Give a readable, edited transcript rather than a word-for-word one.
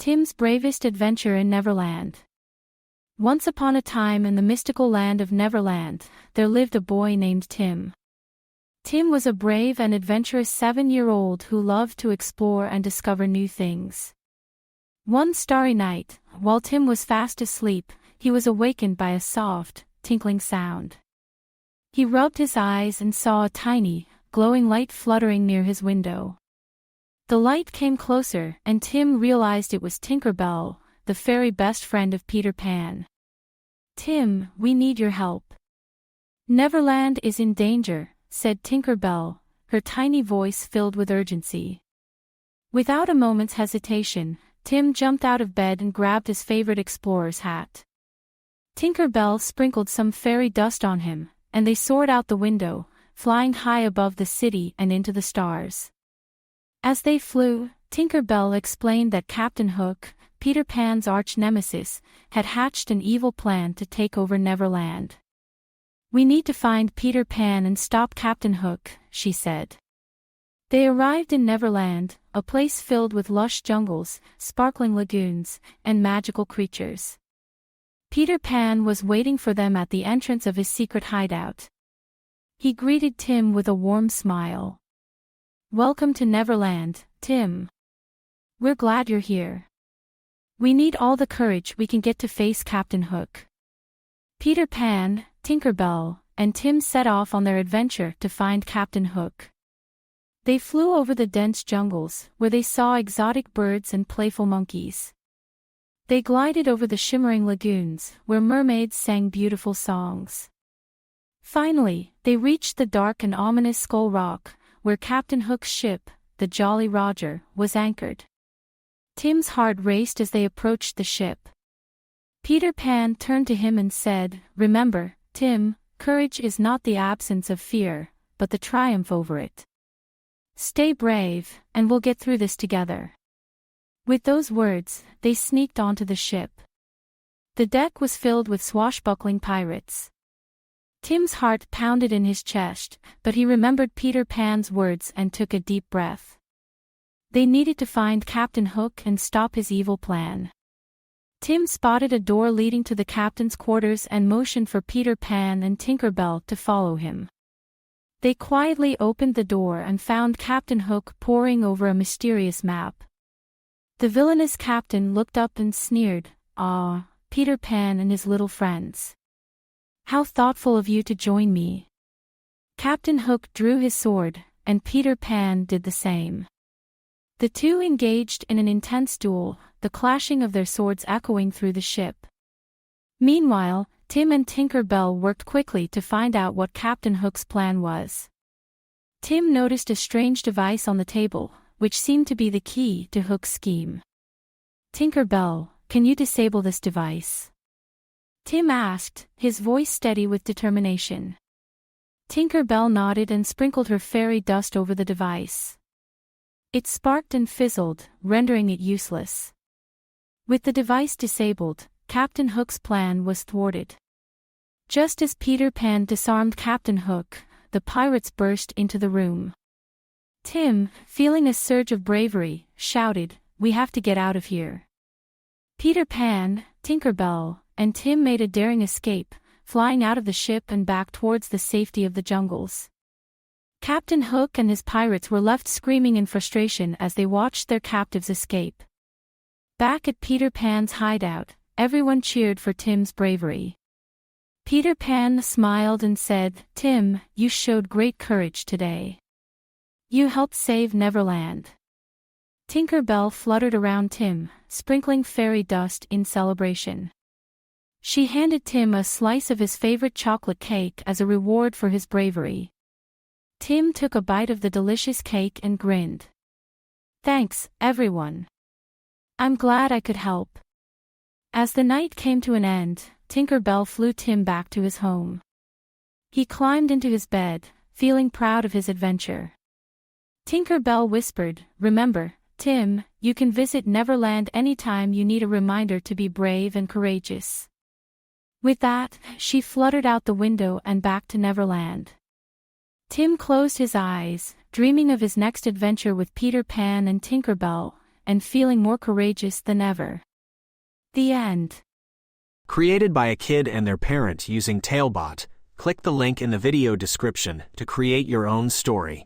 Tim's Bravest Adventure in Neverland. Once upon a time in the mystical land of Neverland, there lived a boy named Tim. Tim was a brave and adventurous 7-year-old who loved to explore and discover new things. One starry night, while Tim was fast asleep, he was awakened by a soft, tinkling sound. He rubbed his eyes and saw a tiny, glowing light fluttering near his window. The light came closer, and Tim realized it was Tinker Bell, the fairy best friend of Peter Pan. "Tim, we need your help. Neverland is in danger," said Tinker Bell, her tiny voice filled with urgency. Without a moment's hesitation, Tim jumped out of bed and grabbed his favorite explorer's hat. Tinker Bell sprinkled some fairy dust on him, and they soared out the window, flying high above the city and into the stars. As they flew, Tinker Bell explained that Captain Hook, Peter Pan's arch-nemesis, had hatched an evil plan to take over Neverland. "We need to find Peter Pan and stop Captain Hook," she said. They arrived in Neverland, a place filled with lush jungles, sparkling lagoons, and magical creatures. Peter Pan was waiting for them at the entrance of his secret hideout. He greeted Tim with a warm smile. "Welcome to Neverland, Tim. We're glad you're here. We need all the courage we can get to face Captain Hook." Peter Pan, Tinker Bell, and Tim set off on their adventure to find Captain Hook. They flew over the dense jungles, where they saw exotic birds and playful monkeys. They glided over the shimmering lagoons, where mermaids sang beautiful songs. Finally, they reached the dark and ominous Skull Rock, where Captain Hook's ship, the Jolly Roger, was anchored. Tim's heart raced as they approached the ship. Peter Pan turned to him and said, "Remember, Tim, courage is not the absence of fear, but the triumph over it. Stay brave, and we'll get through this together." With those words, they sneaked onto the ship. The deck was filled with swashbuckling pirates. Tim's heart pounded in his chest, but he remembered Peter Pan's words and took a deep breath. They needed to find Captain Hook and stop his evil plan. Tim spotted a door leading to the captain's quarters and motioned for Peter Pan and Tinker Bell to follow him. They quietly opened the door and found Captain Hook poring over a mysterious map. The villainous captain looked up and sneered, "Ah, Peter Pan and his little friends. How thoughtful of you to join me." Captain Hook drew his sword, and Peter Pan did the same. The two engaged in an intense duel, the clashing of their swords echoing through the ship. Meanwhile, Tim and Tinker Bell worked quickly to find out what Captain Hook's plan was. Tim noticed a strange device on the table, which seemed to be the key to Hook's scheme. "Tinker Bell, can you disable this device?" Tim asked, his voice steady with determination. Tinker Bell nodded and sprinkled her fairy dust over the device. It sparked and fizzled, rendering it useless. With the device disabled, Captain Hook's plan was thwarted. Just as Peter Pan disarmed Captain Hook, the pirates burst into the room. Tim, feeling a surge of bravery, shouted, "We have to get out of here." Peter Pan, Tinker Bell, and Tim made a daring escape, flying out of the ship and back towards the safety of the jungles. Captain Hook and his pirates were left screaming in frustration as they watched their captives escape. Back at Peter Pan's hideout, everyone cheered for Tim's bravery. Peter Pan smiled and said, "Tim, you showed great courage today. You helped save Neverland." Tinker Bell fluttered around Tim, sprinkling fairy dust in celebration. She handed Tim a slice of his favorite chocolate cake as a reward for his bravery. Tim took a bite of the delicious cake and grinned. "Thanks, everyone. I'm glad I could help." As the night came to an end, Tinker Bell flew Tim back to his home. He climbed into his bed, feeling proud of his adventure. Tinker Bell whispered, "Remember, Tim, you can visit Neverland anytime you need a reminder to be brave and courageous." With that, she fluttered out the window and back to Neverland. Tim closed his eyes, dreaming of his next adventure with Peter Pan and Tinker Bell, and feeling more courageous than ever. The end. Created by a kid and their parent using Talebot. Click the link in the video description to create your own story.